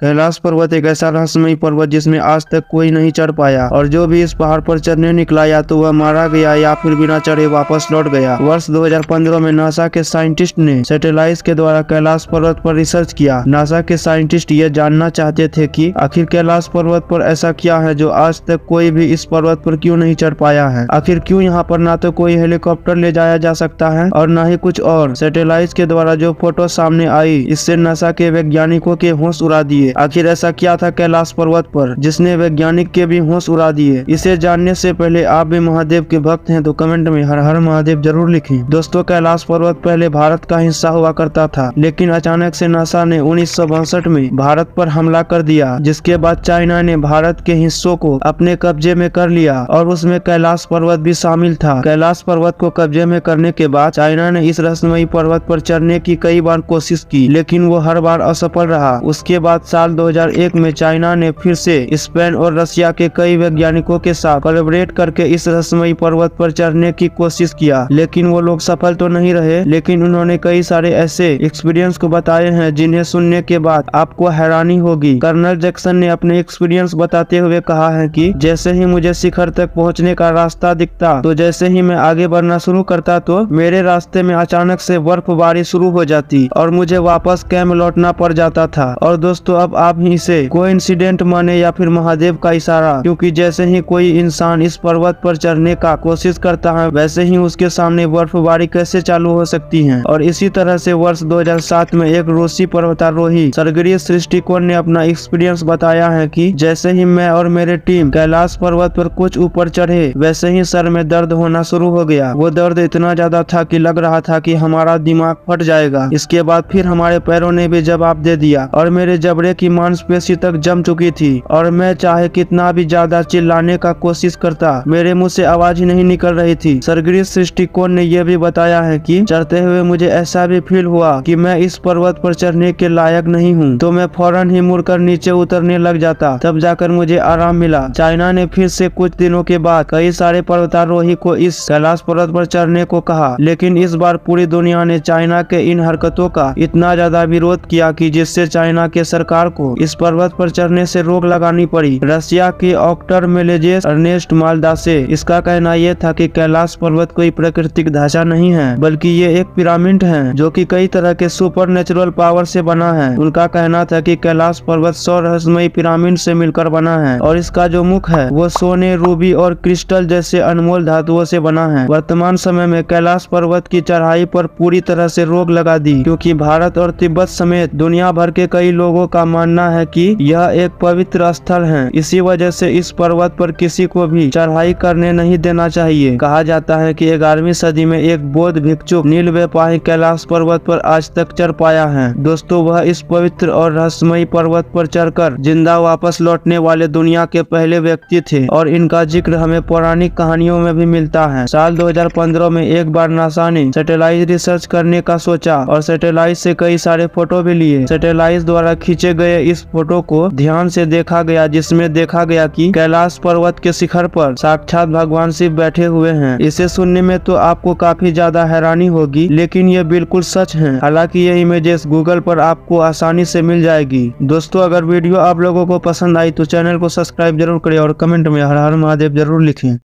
कैलाश पर्वत एक ऐसा रहस्यमयी पर्वत जिसमें आज तक कोई नहीं चढ़ पाया, और जो भी इस पहाड़ पर चढ़ने निकला या तो वह मारा गया या फिर बिना चढ़े वापस लौट गया। वर्ष 2015 में नासा के साइंटिस्ट ने सैटेलाइट के द्वारा कैलाश पर्वत पर रिसर्च किया। नासा के साइंटिस्ट ये जानना चाहते थे कि आखिर कैलाश पर्वत पर ऐसा क्या है जो आज तक कोई भी इस पर्वत पर क्यों नहीं चढ़ पाया है। आखिर क्यों यहाँ पर ना तो कोई हेलीकॉप्टर ले जाया जा सकता है और न ही कुछ और। सैटेलाइट के द्वारा जो फोटो सामने आई, इससे नासा के वैज्ञानिकों के होश उड़ा दिए। आखिर ऐसा क्या था कैलाश पर्वत पर जिसने वैज्ञानिक के भी होश उड़ा दिए। इसे जानने से पहले आप भी महादेव के भक्त हैं तो कमेंट में हर हर महादेव जरूर लिखें। दोस्तों, कैलाश पर्वत पहले भारत का हिस्सा हुआ करता था, लेकिन अचानक से नासा ने 1962 में भारत पर हमला कर दिया, जिसके बाद चाइना ने भारत के हिस्सों को अपने कब्जे में कर लिया और उसमें कैलाश पर्वत भी शामिल था। कैलाश पर्वत को कब्जे में करने के बाद चाइना ने इस रहस्यमयी पर्वत पर चढ़ने की कई बार कोशिश की, लेकिन वो हर बार असफल रहा। उसके बाद साल 2001 में चाइना ने फिर से स्पेन और रशिया के कई वैज्ञानिकों के साथ कोलैबोरेट करके इस रहस्यमयी पर्वत पर चढ़ने की कोशिश किया, लेकिन वो लोग सफल तो नहीं रहे। लेकिन उन्होंने कई सारे ऐसे एक्सपीरियंस को बताए हैं जिन्हें सुनने के बाद आपको हैरानी होगी। कर्नल जैक्सन ने अपने एक्सपीरियंस बताते हुए कहा है कि जैसे ही मुझे शिखर तक पहुंचने का रास्ता दिखता तो जैसे ही मैं आगे बढ़ना शुरू करता तो मेरे रास्ते में अचानक से बर्फबारी शुरू हो जाती और मुझे वापस कैंप लौटना पड़ जाता था। और दोस्तों, अब आप ही इसे कोइंसिडेंट माने या फिर महादेव का इशारा, क्योंकि जैसे ही कोई इंसान इस पर्वत पर चढ़ने का कोशिश करता है वैसे ही उसके सामने बर्फबारी कैसे चालू हो सकती है। और इसी तरह से वर्ष 2007 में एक रूसी पर्वतारोही सर्गेई सृष्टिकोन ने अपना एक्सपीरियंस बताया है कि जैसे ही मैं और मेरे टीम कैलाश पर्वत पर कुछ ऊपर चढ़े वैसे ही सर में दर्द होना शुरू हो गया। वो दर्द इतना ज्यादा था कि लग रहा था कि हमारा दिमाग फट जाएगा। इसके बाद फिर हमारे पैरों ने भी जवाब दे दिया और मेरे जबड़े की मांसपेशी तक जम चुकी थी, और मैं चाहे कितना भी ज्यादा चिल्लाने का कोशिश करता मेरे मुंह से आवाज ही नहीं निकल रही थी। सर्गेई सृष्टिकोन ने यह भी बताया है कि चढ़ते हुए मुझे ऐसा भी फील हुआ कि मैं इस पर्वत पर चढ़ने के लायक नहीं हूँ, तो मैं फौरन ही मुड़कर नीचे उतरने लग जाता, तब जाकर मुझे आराम मिला। चाइना ने फिर से कुछ दिनों के बाद कई सारे पर्वतारोही को इस कैलाश पर्वत पर चढ़ने को कहा, लेकिन इस बार पूरी दुनिया ने चाइना के इन हरकतों का इतना ज्यादा विरोध किया कि जिससे चाइना के सरकार को इस पर्वत पर चढ़ने से रोक लगानी पड़ी। रशिया के ऑक्टर मेलेजेस अर्नेस्ट मालदासे इसका कहना यह था कि कैलाश पर्वत कोई प्राकृतिक ढांचा नहीं है, बल्कि ये एक पिरामिड है जो कि कई तरह के सुपर नेचुरल पावर से बना है। उनका कहना था कि कैलाश पर्वत 100 रहस्यमयी पिरामिड से मिलकर बना है और इसका जो मुख है वो सोने, रूबी और क्रिस्टल जैसे अनमोल धातुओं से बना है। वर्तमान समय में कैलाश पर्वत की चढ़ाई पर पूरी तरह से रोक लगा दी, क्योंकि भारत और तिब्बत समेत दुनिया भर के कई लोगों का मानना है कि यह एक पवित्र स्थल है। इसी वजह से इस पर्वत पर किसी को भी चढ़ाई करने नहीं देना चाहिए। कहा जाता है कि 11वीं सदी में एक बौद्ध भिक्षु नीलवेपाही कैलाश पर्वत पर आज तक चढ़ पाया है। दोस्तों, वह इस पवित्र और रहस्यमयी पर्वत पर चढ़कर जिंदा वापस लौटने वाले दुनिया के पहले व्यक्ति थे और इनका जिक्र हमें पौराणिक कहानियों में भी मिलता है। साल 2015 में एक बार नासा ने सैटेलाइट रिसर्च करने का सोचा और सैटेलाइट से कई सारे फोटो भी लिए। सैटेलाइट द्वारा खींचे गए इस फोटो को ध्यान से देखा गया, जिसमें देखा गया कि कैलाश पर्वत के शिखर पर साक्षात भगवान शिव बैठे हुए हैं। इसे सुनने में तो आपको काफी ज्यादा हैरानी होगी, लेकिन ये बिल्कुल सच है। हालांकि ये इमेजेस गूगल पर आपको आसानी से मिल जाएगी। दोस्तों, अगर वीडियो आप लोगों को पसंद आई तो चैनल को सब्सक्राइब जरूर करें और कमेंट में हर हर महादेव जरूर लिखें।